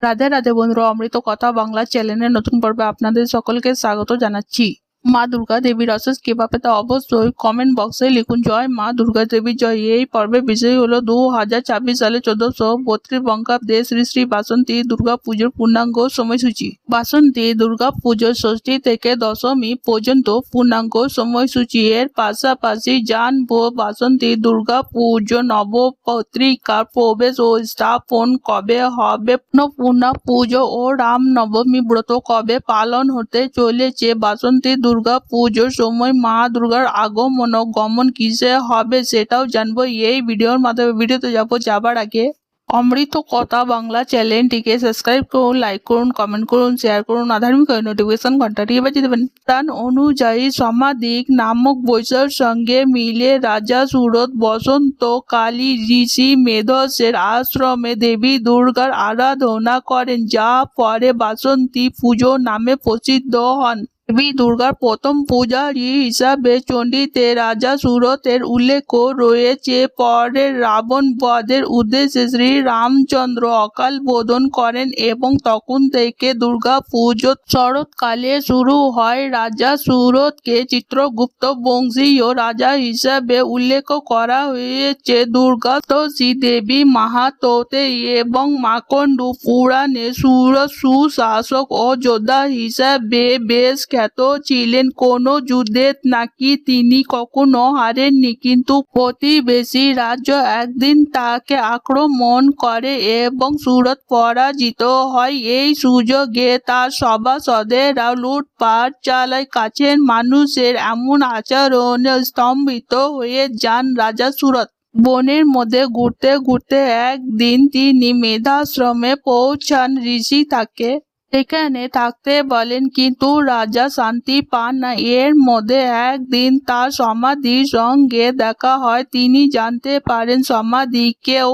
রাধে রাধে বন্ধুরা, অমৃত কথা বাংলা চ্যানেলের নতুন পর্বে আপনাদের সকলকে স্বাগত জানাচ্ছি। মা দুর্গা দেবীর অশেষ কৃপা পেতে অবশ্যই কমেন্ট বক্সে লিখুন জয় মা দুর্গা দেবী জয়। এই পর্বের বিষয় হলো 2026 সালে 1432 বঙ্গাব্দে শ্রী শ্রী বাসন্তী দুর্গা পুজোর পূর্ণাঙ্গ সময়সূচি। বাসন্তী দুর্গা পুজোর ষষ্ঠী থেকে দশমী পর্যন্ত পূর্ণাঙ্গ সময়সূচি। এর পাশাপাশি জানবো বাসন্তী দুর্গা পুজো নবপত্রিকার প্রবেশ ও স্থাপন কবে হবে, অন্নপূর্ণা পুজো ও রামনবমী ব্রত কবে পালন হতে চলেছে, বাসন্তী দুর্গা পুজোর সময় মা দুর্গার আগমন ও গমন কিসে হবে সেটাও জানবো এই ভিডিওর মাধ্যমে। ভিডিওতে যাবার আগে অমৃত কথা বাংলা চ্যানেলটিকে সাবস্ক্রাইব করুন, লাইক করুন, কমেন্ট করুন, শেয়ার করুন, আধার্মিক নোটিফিকেশন ঘন্টাটি বাজিয়ে দেবেন। তার অনুযায়ী সমাধিক নামক বৈশার সঙ্গে মিলে রাজা সুরত বসন্ত কালী ঋষি মেধসের আশ্রমে দেবী দুর্গার আরাধনা করেন, যা পরে বাসন্তী পুজো নামে প্রসিদ্ধ হন। দেবী দুর্গার প্রথম পূজারী হিসাবে চণ্ডীতে রাজা সুরতের উল্লেখ রয়েছে। পরে রাবণ বধের উদ্দেশ্যে শ্রী রামচন্দ্র অকাল বোধন করেন এবং তখন থেকে দুর্গা পুজো শরৎকালে শুরু হয়। রাজা সুরতকে চিত্রগুপ্ত বংশীয় রাজা হিসাবে উল্লেখ করা হয়েছে দুর্গা শ্রী দেবী মাহাত্ম্যে এবং মার্কণ্ড পুরাণে সুরত সুশাসক ও যোদ্ধা হিসাবে বেশ খ্যাত ছিলেন। কোনো যুদ্ধে নাকি তিনি কখনো হারেননি, কিন্তু প্রতিবেশী রাজ্য একদিন তাকে আক্রমণ করে এবং সুরত পরাজিত হয়। এই সুযোগে তার সভাসদেরা লুটপাট চালায়। কাছের মানুষের এমন আচরণে স্তম্ভিত হয়ে যান রাজা সুরত। বনের মধ্যে ঘুরতে ঘুরতে একদিন তিনি মেধাশ্রমে পৌঁছান। ঋষি তাকে এখানে থাকতে বলেন, কিন্তু রাজা শান্তি পান না। এর মধ্যে একদিন তার সমাধির সঙ্গে দেখা হয়। তিনি জানতে পারেন সমাধিকেও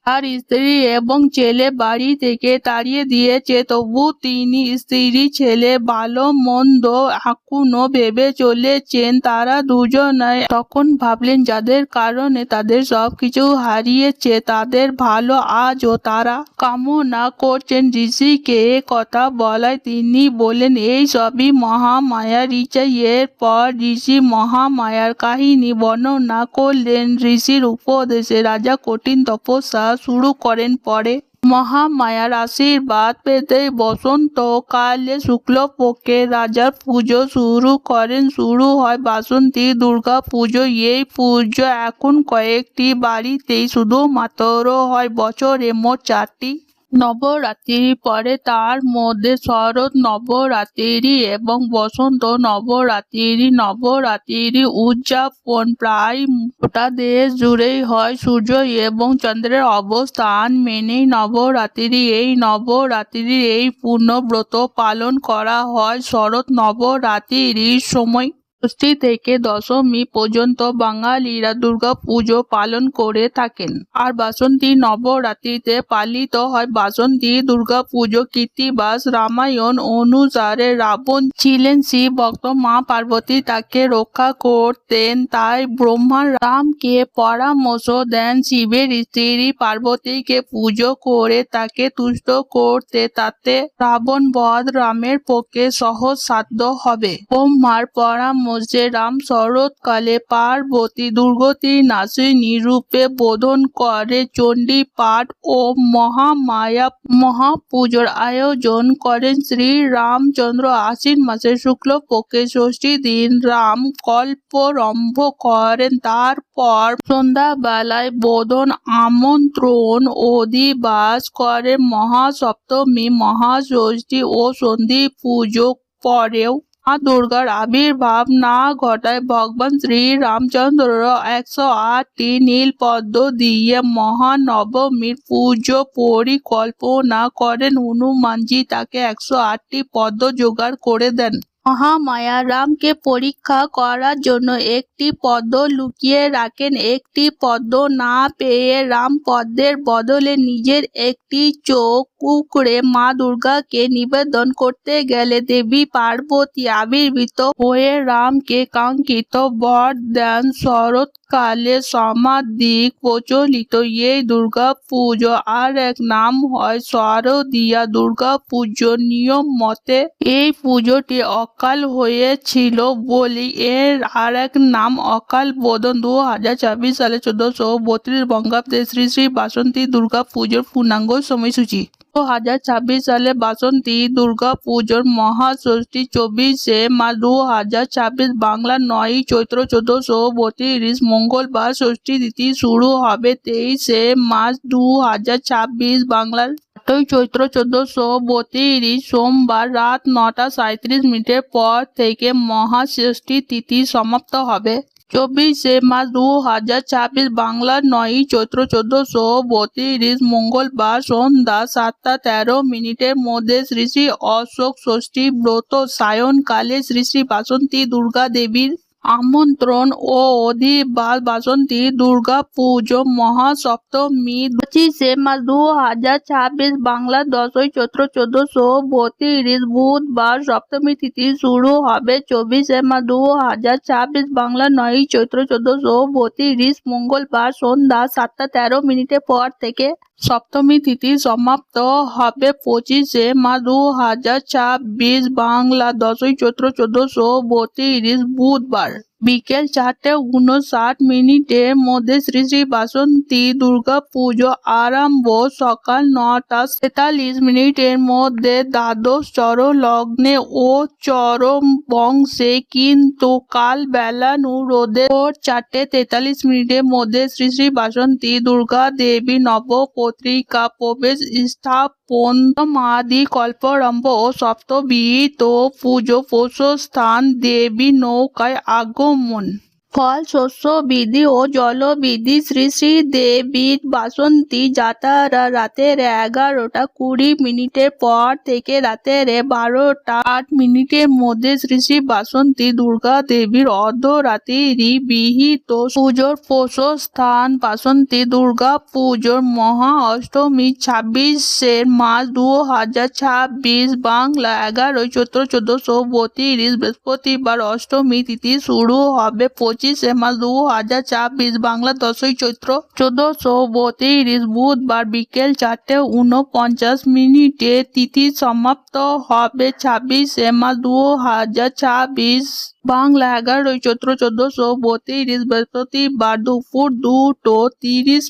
তার স্ত্রী এবং ছেলে বাড়ি থেকে তাড়িয়ে দিয়েছে। তবু তিনি স্ত্রী ছেলে ভালো মন্দ এখনো ভেবে চলেছেন। তারা দুজনে তখন ভাবলেন যাদের কারণে তাদের সবকিছু হারিয়েছে তাদের ভালো আজও তারা কামনা করছেন। ঋষিকে কথা বলায় তিনি বলেন এই সবই মহামায়ার ইচ্ছা। এরপর ঋষি মহামায়ার কাহিনী বর্ণনা করলেন। ঋষির উপদেশে রাজা কঠিন তপস্যা শুরু করেন। পরে মহামায়ার আশীর্বাদ পেতে বসন্তকালে শুক্লপক্ষে রাজার পুজো শুরু করেন। শুরু হয় বাসন্তী দুর্গা পুজো। এই পুজো এখন কয়েকটি বাড়িতেই শুধুমাত্র হয়। বছরে মোট 4টি নবরাত্রি পরে, তার মধ্যে শরৎ নবরাত্রি এবং বসন্ত নবরাত্রি। নবরাত্রি উদযাপন প্রায় গোটা দেশ জুড়েই হয়। সূর্য এবং চন্দ্রের অবস্থান মেনেই নবরাত্রি। এই নবরাত্রির এই পূর্ণ ব্রত পালন করা হয়। শরৎ নবরাত্রির সময় ষষ্ঠী থেকে দশমী পর্যন্ত বাঙালিরা দুর্গা পুজো পালন করে থাকেন। আর বাসন্তী নবরাত্রিতে পালিত হয় বাসন্তী দুর্গা পুজো। কৃত্তিবাস রামায়ণ অনুসারে রাবণ ছিলেন শিব ভক্ত। মা পার্বতী তাকে রক্ষা করতেন, তাই ব্রহ্মা রামকে পরামর্শ দেন শিবের স্ত্রী পার্বতীকে পুজো করে তাকে তুষ্ট করতে, তাতে রাবণ বধ রামের পক্ষে সহজ সাধ্য হবে। ব্রহ্মার পরামর্শে রাম শরৎকালে পার্বতী দুর্গতি নাশিনী রূপে বোধন করে চণ্ডী পাঠ ও মহামায়া মহাপুজোর আয়োজন করেন। শ্রী রামচন্দ্র আশ্বিন মাসের শুক্লপক্ষে ষষ্ঠী দিন রাম কল্পারম্ভ করেন। তারপর সন্ধ্যাবেলায় বোধন আমন্ত্রণ অধিবাস করে। মহাসপ্তমী, মহাষষ্ঠী ও সন্ধি পুজো পরেও মা দুর্গার আবির্ভাব না ঘটায় ভগবান শ্রী রামচন্দ্র 108টি নীলপদ্ম দিয়ে মহানবমীর পুজো পরিকল্পনা করেন। হনুমানজি তাকে 108টি পদ্ম জোগাড় করে দেন। মহামায়া রামকে পরীক্ষা করার জন্য একটি পদ্ম লুকিয়ে রাখেন। একটি পদ্ম না পেয়ে রাম পদ্মের বদলে নিজের একটি চোখ কুঁকড়ে মা দুর্গাকে নিবেদন করতে গেলে দেবী পার্বতী আবির্ভূত হয়ে রামকে কাঙ্ক্ষিত বর দেন। শরৎকালে সমাধিক প্রচলিত এই দুর্গা পুজো আর এক নাম হয় শারদীয়া দুর্গা পুজো। নিয়ম মতে এই পুজোটি অকাল হয়েছিল বলে এর আর এক নাম অকাল বোধন। 2026 সালে 1432 বঙ্গাব্দে শ্রী শ্রী বাসন্তী দুর্গা পুজোর পূর্ণাঙ্গ সময়সূচি। 2026 সালে বাসন্তী দুর্গা পুজোর মহাষষ্ঠী 24শে মার্চ 2026 বাংলা 9 চৈত্র 1432 মঙ্গলবার। ষষ্ঠী তিথি শুরু হবে 23শে মার্চ 2026 বাংলার 8ই চৈত্র 1432 সোমবার রাত 9:37 পর থেকে মহাষষ্ঠী তিথি সমাপ্ত হবে। 24শে মার্চ 2026 বাংলার 9ই চৈত্র 1432 মঙ্গলবার সন্ধ্যা 7:13 মধ্যে শ্রী শ্রী অশোক ষষ্ঠী ব্রত সায়ংকালে শ্রী শ্রী বাসন্তী দুর্গা দেবীর আমন্ত্রণ ও অধিবাস বাসন্তী দুর্গা পুজো মহাসপ্তমী 25শে মার্চ 2026 বাংলা 10ই চৈত্র 1432 বুধবার। সপ্তমী তিথি শুরু হবে 24শে মার্চ 2026 বাংলা 9ই চৈত্র 1432 মঙ্গলবার সন্ধ্যা 7:13 পর থেকে। সপ্তমী তিথি সমাপ্ত হবে 25শে মার্চ 2026 বাংলা 10ই চৈত্র 1432 বুধবার বিকেল 4:59 মধ্যে শ্রী শ্রী বাসন্তী দুর্গা পুজো আরম্ভ। সকাল 9:43 মধ্যে দ্বাদশ চরণ লগ্নে ও চরম বংশে কিন্তু কাল বেলানুরোধে 4:43 মধ্যে শ্রী শ্রী বাসন্তী দুর্গা দেবী নবপত্রিকা প্রবেশ স্থাপন সমাধি কল্পারম্ভ ও সপ্তবিহিত পুজো প্রস্থান দেবী নৌকায় আগমন। ফল শস্য বিধি ও জলবিধি। শ্রী শ্রী দেবীর বাসন্তী যাত্রা রাতের 11:20 পর থেকে রাতের 12:08 মধ্যে শ্রী শ্রী বাসন্তী দুর্গা দেবীর অর্ধরাত্রি বিহিত পুজোর প্রস্থান। বাসন্তী দুর্গা পুজোর মহা অষ্টমী 26শে মার্চ 2026 বাংলা 11ই চৈত্র 1432 বৃহস্পতিবার। অষ্টমী তিথি শুরু হবে 25শে মার্চ 2026 বাংলা 10ই চৈত্র 1432 বুধবার বিকেল 4:49 তিথি সমাপ্ত হবে 26শে মার্চ 2026 বাংলা 11ই চৈত্র 1432 বৃহস্পতিবার দুপুর 2:30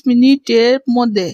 মধ্যে।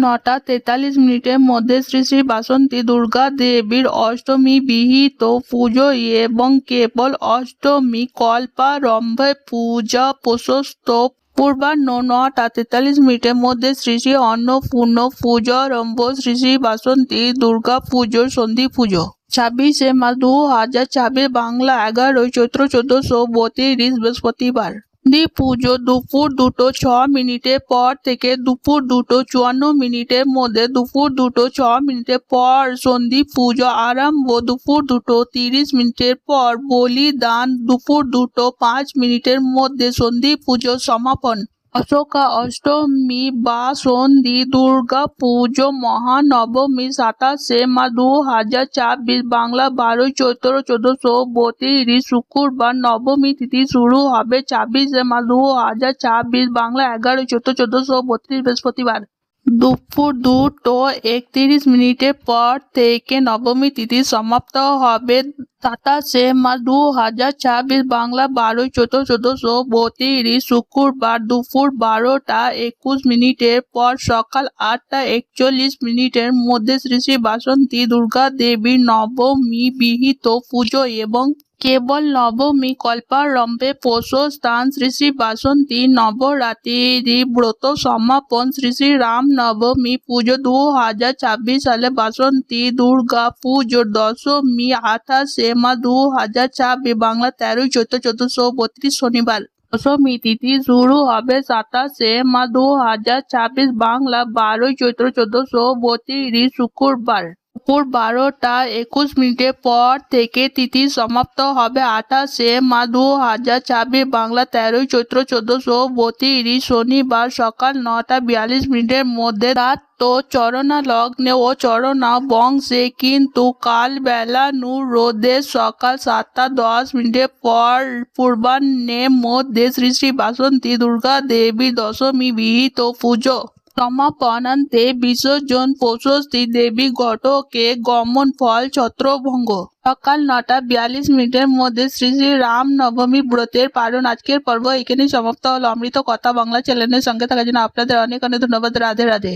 9:43 মধ্যে শ্রী শ্রী বাসন্তী দুর্গা দেবীর অষ্টমী বিহিত পুজো এবং কেবল অষ্টমী কল্পারম্ভে পূজা প্রশস্ত। পূর্বাহ্ন 9:43 মধ্যে শ্রী শ্রী অন্নপূর্ণ পূজারম্ভ। শ্রী শ্রী বাসন্তী দুর্গা পুজোর সন্ধি পুজো 26শে মার্চ 2026 বাংলা 11ই চৈত্র 1432 বৃহস্পতিবার। সন্ধি পুজো দুপুর 2:06 পর থেকে দুপুর 2:54 মধ্যে। দুপুর 2:06 পর সন্ধি পুজো আরম্ভ। দুপুর 2:30 পর বলিদান। দুপুর 2:05 মধ্যে সন্ধি পুজো সমাপন। অশোকা অষ্টমী বা সন্ধি দুর্গা পুজো মহানবমী 27শে মার্চ 2026 বাংলা 12ই চৈত্র 1432 শুক্রবার। নবমী তিথি শুরু হবে 26শে মার্চ 2026 বাংলা 11ই চৈত্র 1432 বৃহস্পতিবার দুপুর 2:31 পর থেকে। নবমী তিথি সমাপ্ত হবে 27শে মার্চ 2026 বাংলা 12ই চৈত্র 1432 শুক্রবার দুপুর 12:21 পর। সকাল 8:41 মধ্যে শ্রী শ্রী বাসন্তী দুর্গা দেবীর নবমী বিহিত পুজো এবং কেবল নবমী কল্পারম্ভে প্রস্থান। শ্রী শ্রী বাসন্তী নবরাত্রি ব্রত সমাপন। শ্রী শ্রী রাম নবমী পুজো 2026 সালে বাসন্তী দুর্গা পুজোর দশমী 28শে মার্চ 2026 বাংলা 13ই চৈত্র 1432 শনিবার। দশমী তিথি শুরু হবে 27শে মার্চ 2026 বাংলা 12ই চৈত্র 1432 শুক্রবার। দুপুর 12:21 পর থেকে তিথি সমাপ্ত হবে 28 মা 2026 বাংলা 13 চৈত্র 1432 শনিবার সকাল 9:42 মধ্যে রাত তো চরণা লগ্নে ও চরণা বংশে, কিন্তু কাল বেলা নূর রোদে সকাল 7:10 পর পূর্বাহ্নে মধ্যে শ্রী শ্রী বাসন্তী দুর্গা দেবী দশমী বিহিত পুজো সমাপনান্তে বিসর্জন। প্রশস্তি দেবী ঘটকে গমন ফল ছত্রভঙ্গ। সকাল 9:42 মধ্যে শ্রী শ্রী রাম নবমী ব্রতের পালন। আজকের পর্ব এখানেই সমাপ্ত হলো। অমৃত কথা বাংলা চ্যানেলের সঙ্গে থাকার জন্য আপনাদের অনেক অনেক ধন্যবাদ। রাধে রাধে।